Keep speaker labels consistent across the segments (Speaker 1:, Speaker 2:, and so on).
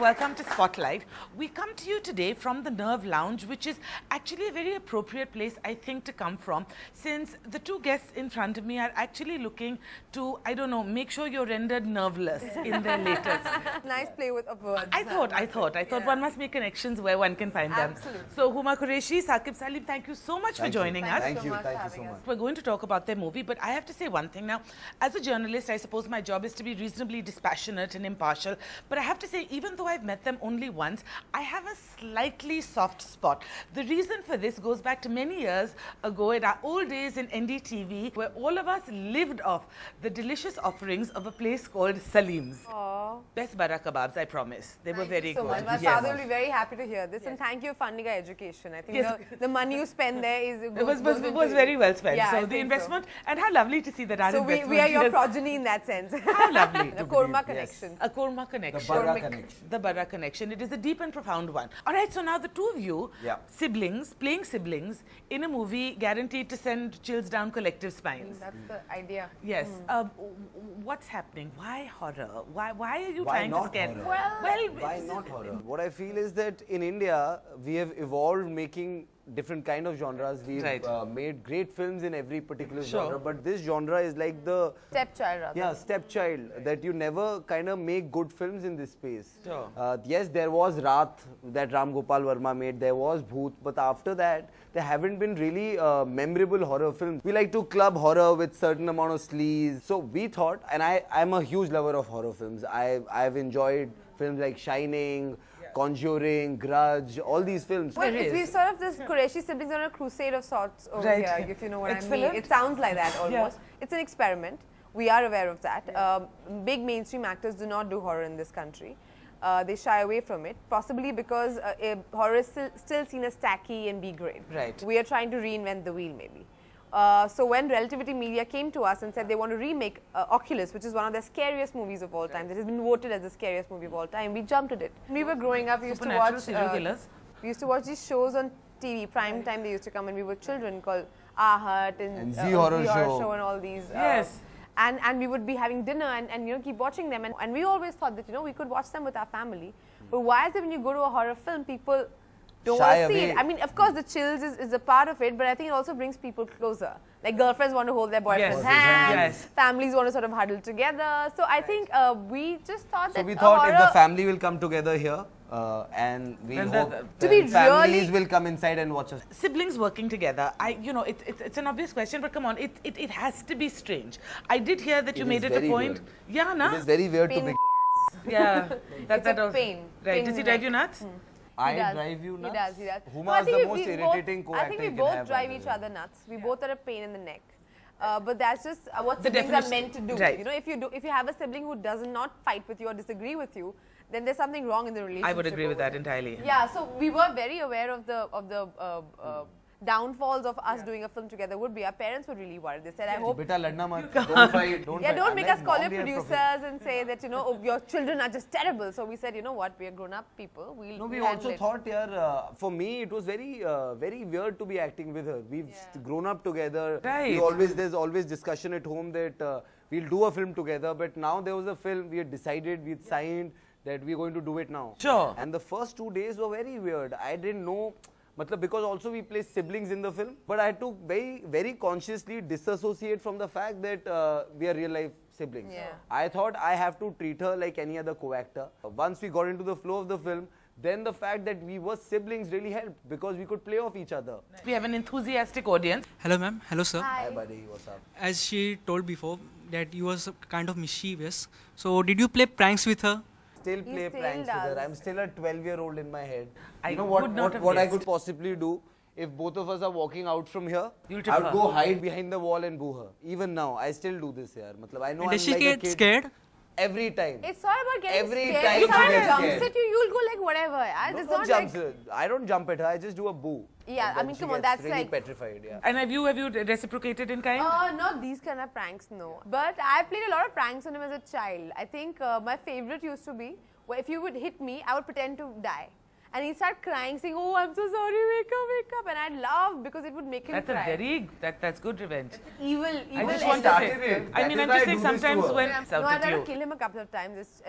Speaker 1: welcome to Spotlight. We come to you today from the Nerve Lounge, which is actually a very appropriate place, I think, to come from, since the two guests in front of me are actually looking to, I don't know, make sure you're rendered nerveless in their latest.
Speaker 2: Nice play with words.
Speaker 1: I thought one must make connections where one can find them.
Speaker 2: Absolutely.
Speaker 1: So Huma Qureshi, Saqib Salim, thank you so much for joining us.
Speaker 2: Thank you
Speaker 3: so much.
Speaker 1: We're going to talk about their movie, but I have to say one thing now. As a journalist, I suppose my job is to be reasonably dispassionate and impartial, but I have to say, even though I've met them only once, I have a slightly soft spot. The reason for this goes back to many years ago in our old days in NDTV, where all of us lived off the delicious offerings of a place called Salim's.
Speaker 2: Aww.
Speaker 1: Best bara kebabs, I promise. They were very
Speaker 2: so
Speaker 1: good.
Speaker 2: much. My father will be very happy to hear this, and thank you for funding our education. I think the money you spend there
Speaker 1: was very well spent.
Speaker 2: Yeah,
Speaker 1: so the investment, and how lovely to see that our investment.
Speaker 2: So we are your progeny in that sense.
Speaker 1: How lovely.
Speaker 2: The Korma connection.
Speaker 1: A Korma connection.
Speaker 3: The Bara connection.
Speaker 1: The Bara connection. It is a deep and profound one. All right, so now the two of you, siblings, playing siblings, in a movie guaranteed to send chills down collective spines.
Speaker 2: That's the idea.
Speaker 1: Yes. What's happening? Why horror? Why are you
Speaker 3: Why
Speaker 1: trying
Speaker 3: not
Speaker 1: to scare?
Speaker 3: horror?
Speaker 1: Well,
Speaker 3: Why not horror? What I feel is that in India, we have evolved making different kind of genres. We've made great films in every particular genre, but this genre is like the
Speaker 2: stepchild, rather.
Speaker 3: Yeah, stepchild, that you never kind of make good films in this space.
Speaker 1: Sure.
Speaker 3: Yes, there was Raat that Ram Gopal Verma made, there was Bhoot, but after that, there haven't been really memorable horror films. We like to club horror with certain amount of sleaze. So we thought, and I'm a huge lover of horror films. I've enjoyed films like Shining, Conjuring, Grudge, all these films.
Speaker 2: Well, we sort of this Qureshi siblings on a crusade of sorts over here, if you know what I mean. It sounds like that almost. It's an experiment. We are aware of that. Big mainstream actors do not do horror in this country. They shy away from it, possibly because horror is still seen as tacky and B-grade.
Speaker 1: Right.
Speaker 2: We are trying to reinvent the wheel, maybe. So when Relativity Media came to us and said they want to remake Oculus, which is one of the scariest movies of all time, that has been voted as the scariest movie of all time, we jumped at it. We were growing up, we used to watch these shows on TV, prime time they used to come when we were children, called Ahat and
Speaker 3: Zee Horror Show
Speaker 2: and all these.
Speaker 1: Yes.
Speaker 2: And we would be having dinner and you know, keep watching them, and we always thought that, you know, we could watch them with our family. But why is it when you go to a horror film, people don't want to see it? I mean, of course, the chills is a part of it, but I think it also brings people closer. Like girlfriends want to hold their boyfriend's hands, families want to sort of huddle together. So I think we just thought that.
Speaker 3: So we thought if the family will come together here, and we hope families will come inside and watch us.
Speaker 1: Siblings working together, you know, it's an obvious question, but come on, it has to be strange. I did hear that you made it a point.
Speaker 3: Weird.
Speaker 1: Yeah, na?
Speaker 3: It is very weird to be.
Speaker 1: Yeah,
Speaker 2: that was
Speaker 1: pain. Right? Does he drive you nuts?
Speaker 3: I drive you nuts?
Speaker 2: He does.
Speaker 3: Huma is the most irritating co-actor.
Speaker 2: I think we both drive each other nuts. We both are a pain in the neck. But that's just what siblings are meant to do.
Speaker 1: Right.
Speaker 2: You know, if you have a sibling who does not fight with you or disagree with you, then there's something wrong in the relationship.
Speaker 1: I would agree with that entirely.
Speaker 2: Yeah. So we were very aware of the downfalls of us doing a film together would be. Our parents were really worried. They said, I hope...
Speaker 3: Beta ladna mat. Don't fight.
Speaker 2: Don't make us call your producers and say that, you know, oh, your children are just terrible. So we said, you know what, we are grown-up people.
Speaker 3: We also thought, for me, it was very weird to be acting with her. We've grown up together.
Speaker 1: Right.
Speaker 3: There's always discussion at home that we'll do a film together. But now there was a film, we had decided, we had signed that we're going to do it now.
Speaker 1: Sure.
Speaker 3: And the first 2 days were very weird. I didn't know... Because also we play siblings in the film, but I had to very consciously disassociate from the fact that we are real life siblings.
Speaker 2: Yeah.
Speaker 3: I thought I have to treat her like any other co-actor. Once we got into the flow of the film, then the fact that we were siblings really helped because we could play off each other.
Speaker 1: We have an enthusiastic audience.
Speaker 4: Hello ma'am, hello sir.
Speaker 3: Hi buddy, what's up?
Speaker 4: As she told before that you was kind of mischievous, so did you play pranks with her?
Speaker 3: Still play pranks with her. I'm still a 12-year-old in my head.
Speaker 1: You know
Speaker 3: what I could possibly do if both of us are walking out from here? I would go hide behind the wall and boo her. Even now, I still do this here. I know
Speaker 4: does
Speaker 3: I'm
Speaker 4: she
Speaker 3: like
Speaker 4: get
Speaker 3: a kid.
Speaker 4: scared?
Speaker 2: Every time. It's all about getting
Speaker 3: Every
Speaker 2: scared.
Speaker 3: time
Speaker 2: If someone
Speaker 3: she gets
Speaker 2: jumps
Speaker 3: scared.
Speaker 2: at you, you'll go like whatever.
Speaker 3: I don't jump at her. I just do a boo.
Speaker 2: Yeah, I mean, come on, that's
Speaker 3: really
Speaker 2: like
Speaker 3: petrified. Yeah.
Speaker 1: And have you reciprocated in kind?
Speaker 2: Not these kind of pranks, no. But I played a lot of pranks on him as a child. I think my favorite used to be, well, if you would hit me, I would pretend to die. And he started crying, saying, "Oh, I'm so sorry, wake up," and I'd laugh because it would make him cry.
Speaker 1: That's good revenge.
Speaker 2: Evil.
Speaker 1: I just want to say, I mean, I'm just saying sometimes when
Speaker 2: No, I tried to kill him a couple of times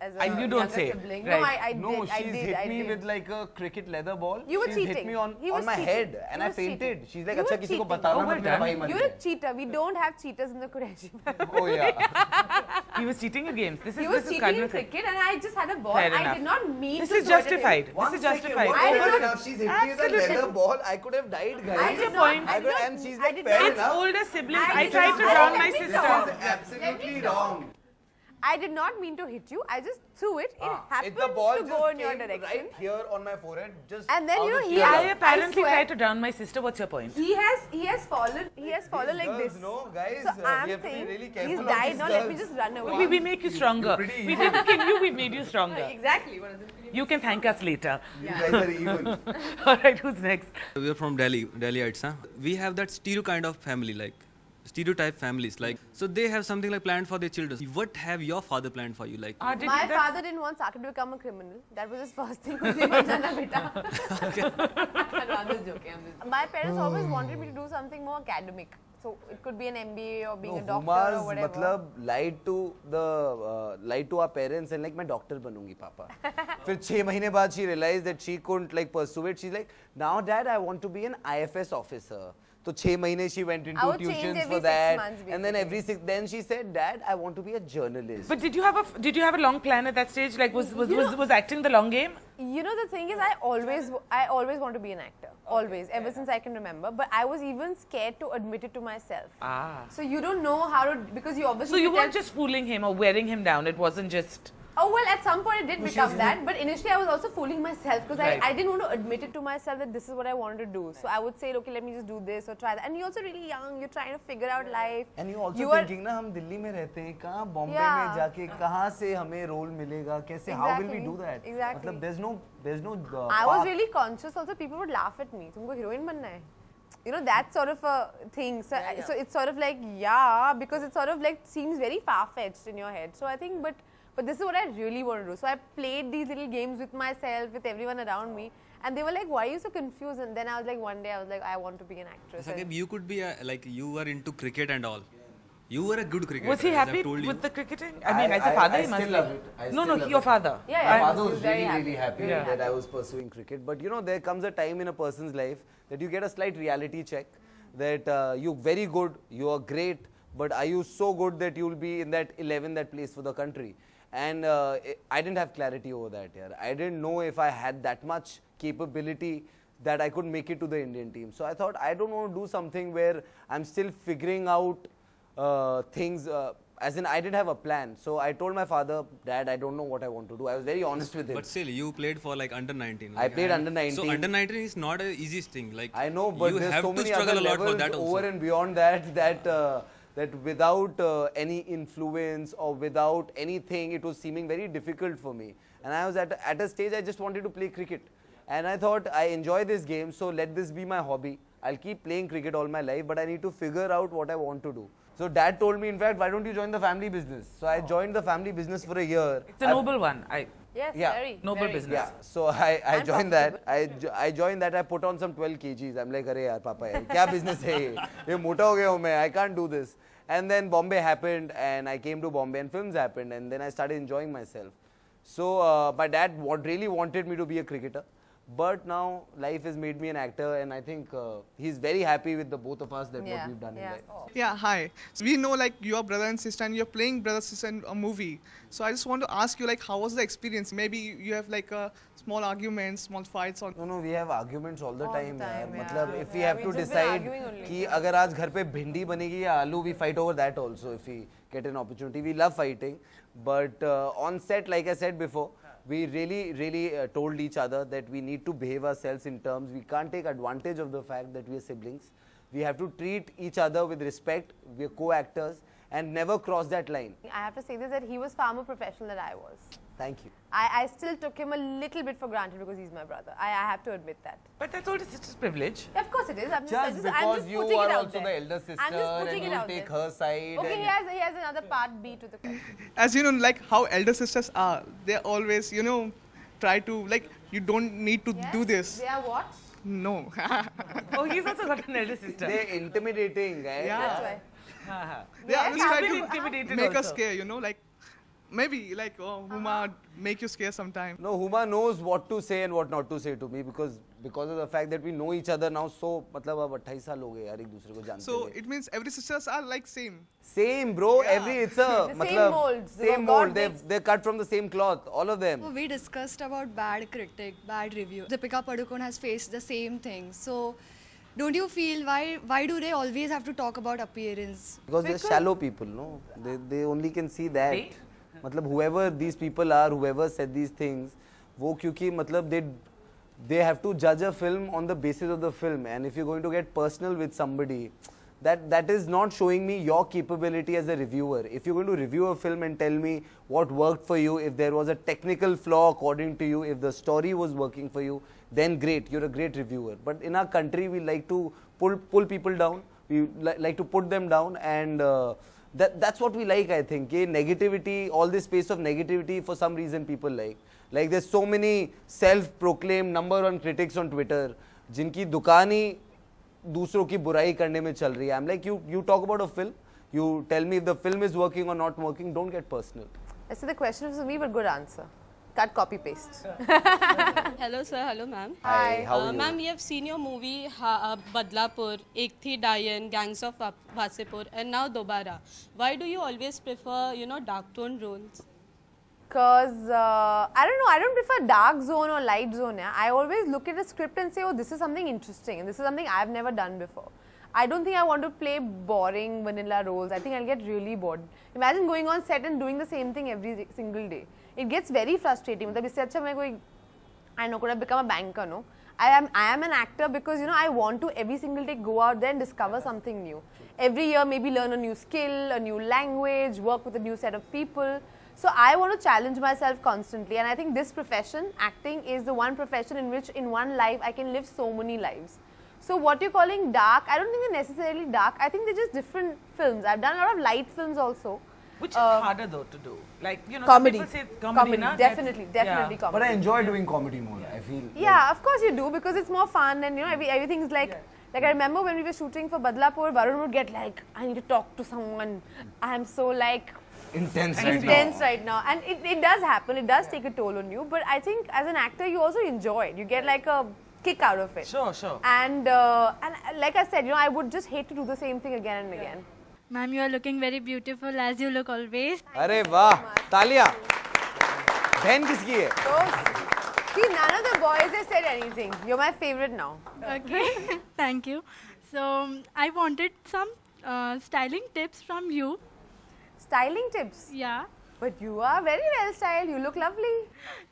Speaker 2: as a
Speaker 1: And you don't say,
Speaker 2: sibling.
Speaker 1: right.
Speaker 2: No, I
Speaker 3: No,
Speaker 2: did.
Speaker 3: she's hit me with like a cricket leather ball.
Speaker 2: You were
Speaker 3: she's
Speaker 2: cheating.
Speaker 3: hit me on my
Speaker 2: cheating.
Speaker 3: head and I
Speaker 2: was
Speaker 3: fainted.
Speaker 2: cheating.
Speaker 3: She's like,
Speaker 2: You
Speaker 3: "Acha,
Speaker 2: were
Speaker 3: किसी को
Speaker 2: cheating.
Speaker 3: बताना मत, मेरा भाई मर
Speaker 2: You're a
Speaker 3: गया."
Speaker 2: cheater. We don't have cheaters in the Qureshi family.
Speaker 3: Oh yeah.
Speaker 1: He was cheating in games. This
Speaker 2: He
Speaker 1: is
Speaker 2: was
Speaker 1: this is
Speaker 2: cheating in
Speaker 1: cardinal.
Speaker 2: cricket and I just had a ball.
Speaker 1: Fair
Speaker 2: I
Speaker 1: enough.
Speaker 2: did not mean
Speaker 1: This
Speaker 2: to
Speaker 1: is
Speaker 2: do it to him.
Speaker 1: justified. This is justified.
Speaker 2: I did not-
Speaker 3: enough. She's hit me with a
Speaker 1: Absolutely.
Speaker 3: leather ball. I could have died, guys.
Speaker 2: I did
Speaker 1: point.
Speaker 2: not. I did not.
Speaker 3: And she's
Speaker 2: I
Speaker 3: like,
Speaker 2: did
Speaker 3: fair
Speaker 2: not.
Speaker 1: It's
Speaker 3: enough.
Speaker 1: older siblings.
Speaker 2: I
Speaker 1: I
Speaker 2: did
Speaker 1: tried
Speaker 2: not-
Speaker 1: to
Speaker 2: I
Speaker 1: drown
Speaker 2: did
Speaker 1: my
Speaker 2: not-
Speaker 1: sister.
Speaker 3: This is
Speaker 2: Let
Speaker 3: absolutely
Speaker 2: me
Speaker 3: wrong.
Speaker 2: I did not mean to hit you. I just threw it. It happened
Speaker 3: The ball
Speaker 2: to
Speaker 3: just
Speaker 2: go in your
Speaker 3: came
Speaker 2: direction.
Speaker 3: right here on my forehead. Just
Speaker 2: And then,
Speaker 3: out
Speaker 2: you know,
Speaker 3: of
Speaker 2: he
Speaker 3: fear.
Speaker 1: I
Speaker 2: has-
Speaker 1: apparently
Speaker 2: swear-
Speaker 1: tried to drown my sister. What's your point?
Speaker 2: He has fallen. He has fallen like
Speaker 3: girls
Speaker 2: this.
Speaker 3: know, guys,
Speaker 2: So
Speaker 3: we
Speaker 2: I'm
Speaker 3: have to be
Speaker 2: saying
Speaker 3: really careful
Speaker 2: he's
Speaker 3: of
Speaker 2: died.
Speaker 3: these
Speaker 2: Now let me
Speaker 3: girls.
Speaker 2: just run away.
Speaker 1: We make you stronger.
Speaker 3: pretty
Speaker 1: We didn't kill you. We made you stronger.
Speaker 2: Exactly.
Speaker 1: You can thank us later.
Speaker 3: You guys are evil.
Speaker 1: All right, who's next?
Speaker 5: We're from Delhi, Delhiites, huh? We have that kind of family, like stereotype families, like so they have something like planned for their children. What have your father planned for you, like?
Speaker 2: My father didn't want Saket to become a criminal. That was his first thing. "Kuch nahi ban jana, beta." I'm just joking. My parents always wanted me to do something more academic. So it could be an MBA or being a doctor
Speaker 3: Huma's
Speaker 2: or whatever.
Speaker 3: मतलब lied to our parents and like मैं doctor बनूंगी पापा. फिर 6 महीने बाद she realized that she couldn't like pursue it. She's like, "Now Dad, I want to be an IFS officer." So 6 महीने she went into
Speaker 2: would change
Speaker 3: tuitions
Speaker 2: every
Speaker 3: for
Speaker 2: 6
Speaker 3: that,
Speaker 2: months,
Speaker 3: and then then she said, "Dad, I want to be a journalist."
Speaker 1: But did you have a long plan at that stage? Like was acting the long game?
Speaker 2: You know, the thing is, I always want to be an actor. Always, ever since I can remember. But I was even scared to admit it to myself.
Speaker 1: Ah.
Speaker 2: So you don't know how to, because you obviously.
Speaker 1: So you weren't
Speaker 2: pretend-
Speaker 1: just fooling him or wearing him down. It wasn't just.
Speaker 2: Oh well, at some point it did become that. But initially I was also fooling myself because
Speaker 1: Right.
Speaker 2: I didn't want to admit it to myself that this is what I wanted to do. So I would say, okay, let me just do this or try that. And you're also really young. You're trying to figure out life.
Speaker 3: And you also
Speaker 2: are-
Speaker 3: thinking ना हम दिल्ली में रहते हैं कहाँ Bombay
Speaker 2: Yeah.
Speaker 3: में जाके कहाँ से हमें रोल मिलेगा कैसे how will we
Speaker 2: Exactly.
Speaker 3: do that
Speaker 2: Exactly.
Speaker 3: मतलब there's no
Speaker 2: I was
Speaker 3: path.
Speaker 2: really conscious also. People would laugh at me. तुमको heroine बनना है? You know, that sort of a thing. So, so it's sort of like, yeah, because it sort of like seems very far-fetched in your head. So I think, but this is what I really want to do. So I played these little games with myself, with everyone around me. And they were like, why are you so confused? And then I was like, one day I was like, I want to be an actress.
Speaker 5: Sakib, you could be like you were into cricket and all. You were a good cricketer.
Speaker 1: Was he
Speaker 5: as I've
Speaker 1: happy
Speaker 5: told you.
Speaker 1: with the cricketing? I mean, as a father,
Speaker 3: I
Speaker 1: he must
Speaker 3: still
Speaker 1: be.
Speaker 3: love it. I
Speaker 1: No,
Speaker 3: still
Speaker 1: no,
Speaker 3: love
Speaker 1: your
Speaker 3: it.
Speaker 1: father.
Speaker 2: Yeah,
Speaker 3: My
Speaker 2: yeah.
Speaker 3: father
Speaker 2: he
Speaker 3: was
Speaker 2: very
Speaker 3: really happy
Speaker 1: Yeah.
Speaker 3: that I was pursuing cricket. But you know, there comes a time in a person's life that you get a slight reality check that you're very good, you are great, but are you so good that you'll be in that 11 that plays for the country? And I didn't have clarity over that. Yeah. I didn't know if I had that much capability that I could make it to the Indian team. So I thought I don't want to do something where I'm still figuring out things. As in, I didn't have a plan. So I told my father, "Dad, I don't know what I want to do." I was very honest with him.
Speaker 5: But still, you played for like under 19.
Speaker 3: I played under 19.
Speaker 5: So under 19 is not an easy thing. Like
Speaker 3: I know, but
Speaker 5: you
Speaker 3: there's
Speaker 5: have
Speaker 3: so
Speaker 5: to
Speaker 3: many
Speaker 5: struggle
Speaker 3: other
Speaker 5: a lot for
Speaker 3: levels
Speaker 5: that also.
Speaker 3: over and beyond that without any influence or without anything, it was seeming very difficult for me. And I was at a stage I just wanted to play cricket. And I thought, I enjoy this game, so let this be my hobby. I'll keep playing cricket all my life, but I need to figure out what I want to do. So Dad told me, in fact, why don't you join the family business? So I joined the family business for a year.
Speaker 1: It's a noble one.
Speaker 2: Yes,
Speaker 3: Yeah.
Speaker 2: very.
Speaker 1: Noble
Speaker 2: very.
Speaker 1: business.
Speaker 3: Yeah, so I
Speaker 2: And
Speaker 3: joined that. I joined that. I put on some 12 kgs. I'm like, "Arey yaar, Papa, yaar, kya business hai ye? Ye mota ho gaya hu main. I can't do this." And then Bombay happened, and I came to Bombay, and films happened, and then I started enjoying myself. So my dad really wanted me to be a cricketer, but now life has made me an actor, and I think he's very happy with the both of us that what we've done in life.
Speaker 6: Yeah, hi. So we know like you're brother and sister and you're playing brother sister in a movie. So I just want to ask you like how was the experience? Maybe you have like a small arguments, small fights on.
Speaker 3: No, we have arguments all the
Speaker 2: All
Speaker 3: time.
Speaker 2: the time,
Speaker 3: यार.
Speaker 2: yeah.
Speaker 3: मतलब if we
Speaker 2: Yeah,
Speaker 3: have
Speaker 2: we've
Speaker 3: to
Speaker 2: just been
Speaker 3: decide
Speaker 2: arguing only.
Speaker 3: कि अगर आज घर पे भिंडी बनेगी या आलू, we fight over that also if we get an opportunity. We love fighting, but on set, like I said before, we really told each other that we need to behave ourselves in terms. We can't take advantage of the fact that we are siblings. We have to treat each other with respect. We are co-actors and never cross that line.
Speaker 2: I have to say this, that he was far more professional than I was.
Speaker 3: Thank you.
Speaker 2: I still took him a little bit for granted because he's my brother. I have to admit that.
Speaker 1: But that's older sister's privilege.
Speaker 2: Of course it is. I'm
Speaker 3: Just
Speaker 2: I'm
Speaker 3: because
Speaker 2: just
Speaker 3: you
Speaker 2: putting
Speaker 3: are
Speaker 2: it out
Speaker 3: also
Speaker 2: there.
Speaker 3: the elder sister
Speaker 2: I'm just
Speaker 3: and
Speaker 2: putting it
Speaker 3: you
Speaker 2: out
Speaker 3: take
Speaker 2: there.
Speaker 3: her side.
Speaker 2: Okay,
Speaker 3: and
Speaker 2: he has another part B to the question.
Speaker 6: As you know, like how elder sisters are, they're always, you know, try to like you don't need to do this.
Speaker 2: They are what?
Speaker 6: No.
Speaker 1: Oh, he's also got an elder sister.
Speaker 3: They're intimidating, right?
Speaker 6: Yeah.
Speaker 2: That's why.
Speaker 6: They always
Speaker 1: I've
Speaker 6: try
Speaker 1: been
Speaker 6: to
Speaker 1: intimidated
Speaker 6: make us
Speaker 1: also.
Speaker 6: scare, you know, like maybe like Huma make you scare sometime.
Speaker 3: No, Huma knows what to say and what not to say to me because of the fact that we know each other now so मतलब अब 28 साल हो गए यार एक दूसरे को जानते
Speaker 6: So
Speaker 3: हुए.
Speaker 6: it means every sisters are like same.
Speaker 3: Same bro, it's a
Speaker 2: The same molds.
Speaker 3: same
Speaker 2: God
Speaker 3: mold.
Speaker 2: makes-
Speaker 3: They're cut from the same cloth, all of them.
Speaker 7: So we discussed about bad critic, bad review. Deepika Padukone has faced the same thing. So don't you feel why do they always have to talk about appearance?
Speaker 3: Because they're shallow people, no? They only can see that.
Speaker 1: They?
Speaker 3: मतलब whoever these people are, whoever said these things, वो क्योंकि मतलब they have to judge a film on the basis of the film, and if you're going to get personal with somebody, that is not showing me your capability as a reviewer. If you're going to review a film and tell me what worked for you, if there was a technical flaw according to you, if the story was working for you, then great, you're a great reviewer. But in our country, we like to pull people down, we like to put them down, and that's what we like, I think. Negativity, all this space of negativity, for some reason people like. Like there's so many self-proclaimed #1 critics on Twitter, जिनकी दुकान ही दूसरों की बुराई करने में चल रही है. I'm like, you talk about a film, you tell me if the film is working or not working, don't get personal.
Speaker 2: So the question was for me, but good answer. Cut, copy, paste.
Speaker 8: Hello sir, hello ma'am.
Speaker 3: Hi, how are you?
Speaker 8: Ma'am, we have seen your movie Badlapur, Ek Thi Diane, Gangs of Wasipur, and now Dobara. Why do you always prefer, dark tone roles?
Speaker 2: Because, I don't know, I don't prefer dark zone or light zone. Yeah? I always look at a script and say, oh, this is something interesting and this is something I've never done before. I don't think I want to play boring vanilla roles. I think I'll get really bored. Imagine going on set and doing the same thing every single day. It gets very frustrating. I know, could have become a banker, no? I am an actor because, I want to every single day go out there and discover something new. Every year maybe learn a new skill, a new language, work with a new set of people. So I want to challenge myself constantly, and I think this profession, acting, is the one profession in which in one life I can live so many lives. So what you're calling dark, I don't think they're necessarily dark. I think they're just different films. I've done a lot of light films also.
Speaker 1: Which is harder though to do. Like,
Speaker 2: comedy.
Speaker 1: some people say comedy, na?
Speaker 2: Definitely
Speaker 1: Yeah.
Speaker 2: comedy.
Speaker 3: But I enjoy doing comedy more, I feel.
Speaker 2: Yeah, of course you do, because it's more fun and everything is like I remember when we were shooting for Badlapur, Varun would get like, I need to talk to someone. I am so like
Speaker 3: Intense
Speaker 2: right now. And it does happen, it does take a toll on you, but I think as an actor you also enjoy it. You get like a kick out of it.
Speaker 1: Sure.
Speaker 2: And like I said, I would just hate to do the same thing again and again.
Speaker 9: Ma'am, you are looking very beautiful as you look always.
Speaker 3: अरे वाह, तालियां. बहन किसकी है?
Speaker 2: See, none of the boys have said anything. You're my favorite now.
Speaker 9: Okay, thank you. So, I wanted some styling tips from you.
Speaker 2: Styling tips?
Speaker 9: Yeah.
Speaker 2: But you are very well styled. You look lovely.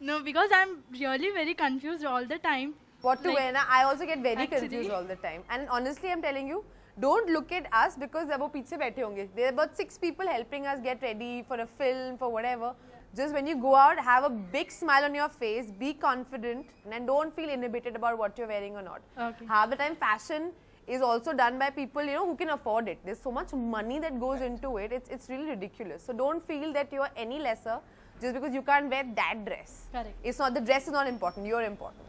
Speaker 9: No, because I'm really very confused all the time.
Speaker 2: What to
Speaker 9: Like,
Speaker 2: wear? I also get very
Speaker 9: actually.
Speaker 2: confused all the time. And honestly, I'm telling you, don't look at us because wo piche baithe honge. There are about 6 people helping us get ready for a film, for whatever. Just when you go out, have a big smile on your face, be confident, and don't feel inhibited about what you're wearing or not.
Speaker 9: Okay.
Speaker 2: Half the time, fashion is also done by people, who can afford it. There's so much money that goes into it. It's really ridiculous. So don't feel that you're any lesser just because you can't wear that dress.
Speaker 9: Correct.
Speaker 2: It's not, the dress is not important. You're important.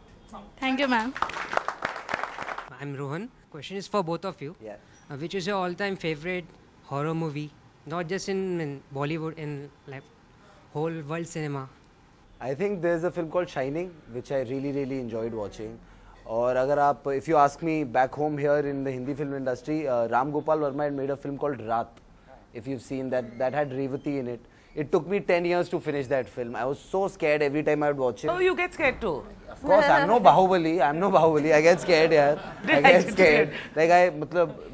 Speaker 9: Thank you, ma'am.
Speaker 10: I'm Rohan. Question is for both of you.
Speaker 3: Yeah.
Speaker 10: Which is your all-time favorite horror movie? Not just in Bollywood, in like whole world cinema.
Speaker 3: I think there's a film called Shining, which I really enjoyed watching. और अगर आप, if you ask me back home here in the Hindi film industry, Ram Gopal Verma had made a film called Raat. If you've seen that had Revati in it. It took me 10 years to finish that film. I was so scared every time I would watch it.
Speaker 1: Oh, you get scared too?
Speaker 3: Of course, I'm no Bahubali. I get scared, yaar. I get scared. Like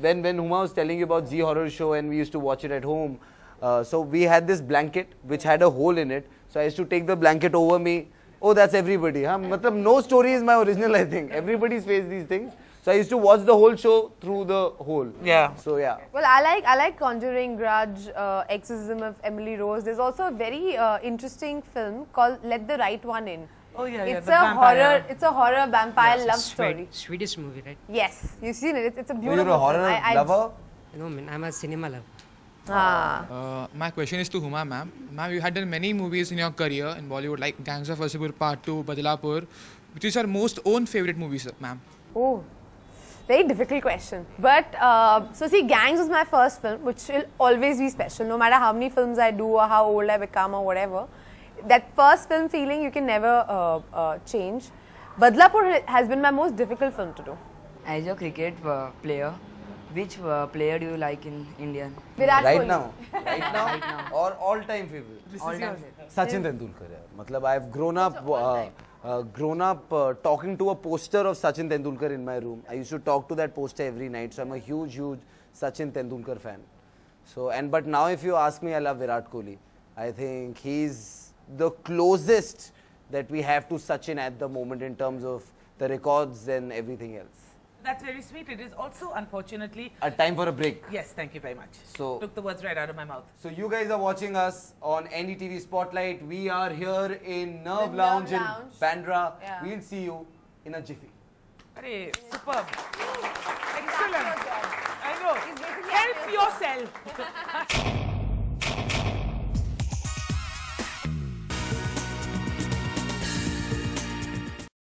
Speaker 3: when Huma was telling you about Zee Horror Show and we used to watch it at home, so we had this blanket which had a hole in it. So I used to take the blanket over me. Oh, that's everybody. No story is my original, I think. Everybody's faced these things. So I used to watch the whole show through the hole.
Speaker 1: Yeah.
Speaker 3: So yeah.
Speaker 2: Well, I like Conjuring, Grudge, Exorcism of Emily Rose. There's also a very interesting film called Let the Right One In.
Speaker 1: Oh yeah,
Speaker 2: It's
Speaker 1: the
Speaker 2: a
Speaker 1: vampire.
Speaker 2: horror. It's a horror vampire love story.
Speaker 10: Swedish movie, right?
Speaker 2: Yes, you've seen it. It's a
Speaker 3: Oh,
Speaker 2: beautiful.
Speaker 3: you're a horror
Speaker 2: film.
Speaker 3: lover?
Speaker 10: No, man, I'm a cinema lover.
Speaker 11: My question is to Huma ma'am. Ma'am, you had done many movies in your career in Bollywood like Gangs of Wasseypur Part 2, Badlapur. Which is your most own favorite movies, ma'am?
Speaker 2: Oh, very difficult question. But, so see, Gangs was my first film, which will always be special. No matter how many films I do or how old I become or whatever. That first film feeling you can never change. Badlapur has been my most difficult film to do.
Speaker 12: As a cricket player, which player do you like in Indian?
Speaker 2: Virat
Speaker 3: Right
Speaker 2: Kohli.
Speaker 3: now? Right now?
Speaker 12: Right now.
Speaker 3: Or all-time favorite?
Speaker 12: All-time
Speaker 3: Sachin Tendulkar. Matlab, I've grown up talking to a poster of Sachin Tendulkar in my room. I used to talk to that poster every night. So I'm a huge Sachin Tendulkar fan. So, but now if you ask me, I love Virat Kohli. I think he's the closest that we have to Sachin at the moment in terms of the records and everything else.
Speaker 1: That's very sweet. It is also, unfortunately,
Speaker 3: A time for a break.
Speaker 1: Yes, thank you very much.
Speaker 3: So,
Speaker 1: took the words right out of my mouth.
Speaker 3: So you guys are watching us on NDTV Spotlight. We are here in Nerve Lounge in Bandra.
Speaker 2: Yeah.
Speaker 3: We'll see you in a jiffy.
Speaker 1: Arey, superb. Excellent. I know.
Speaker 2: He's basically
Speaker 1: Help yourself.